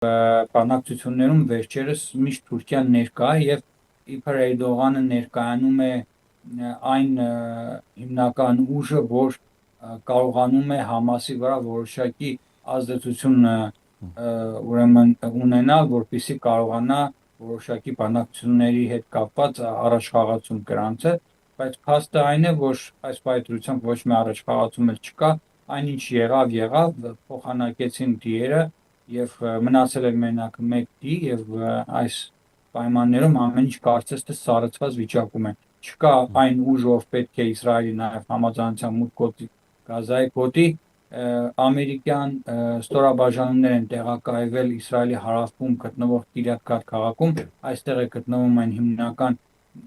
բանակցություններում վերջերս միշտ Թուրքիան ներկա է եւ իբր Էրդողանը ներկայանում է այն հիմնական ուժը, որ կարողանում է Համասի վրա որոշակի ազդեցություն ուրեմն ունենալ, որպեսզի կարողանա որոշակի բանակցությունների հետ կապված առաջխաղացում գրանցել, բայց փաստը այն է, որ այս պայծրությամբ ոչ մի առաջխաղացում էլ չկա, այնինչ եղավ, փոխանակեցին դիերը եւ մնացել է մենակ մեկ դի եւ այս պայմաններում ամեն ինչ կարծես թե սառեցված վիճակում է։ Չկա այն ուժ, ով պետք է Իսրայելի նաև համաձայնության մուտք գոտի Գազայի գոտի, ամերիկյան ստորաբաժանումներ են տեղակայվել Իսրայելի հարավում գտնվող Կիրյաթ Գաթ քաղաքում, այստեղ է գտնվում այն հիմնական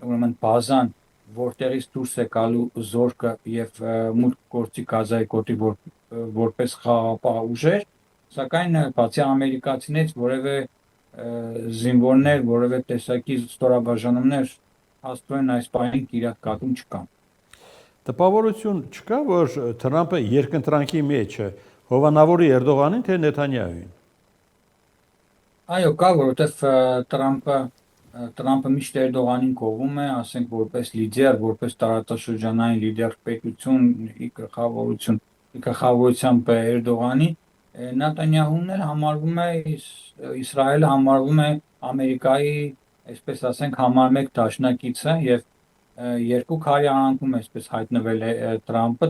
ուրեմն բազան, որտեղից դուրս է գալու զորքը եւ մուտք գործի Գազայի գոտի որպես խաղաղապահ ուժեր, սակայն բացի ամերիկացիներից որևէ զինվորներ, որևէ տեսակի ստորաբաժանումներ աստորեն այս պահին Կիրյաթ Գաթում չկան։ Տպավորություն չկա, որ Թրամփը երկընտրանքի մեջ է, հովանավորի Էրդողանին, թե Նեթանյահուին։ Այո, կա, որովհետև Տրամփը միշտ Էրդողանին կողում է, ասենք որպես լիդեր, որպես տարածաշրջանային լիդեր պետություն, գլխավորությամբ Էրդողանի, Նեթանյահուն էլ համարվում է Իսրայելը համարվում է Ամերիկայի, այսպես ասենք, համար մեկ դաշնակիցը եւ երկու քարի արանքում այսպես հայտնվել է Տրամփը,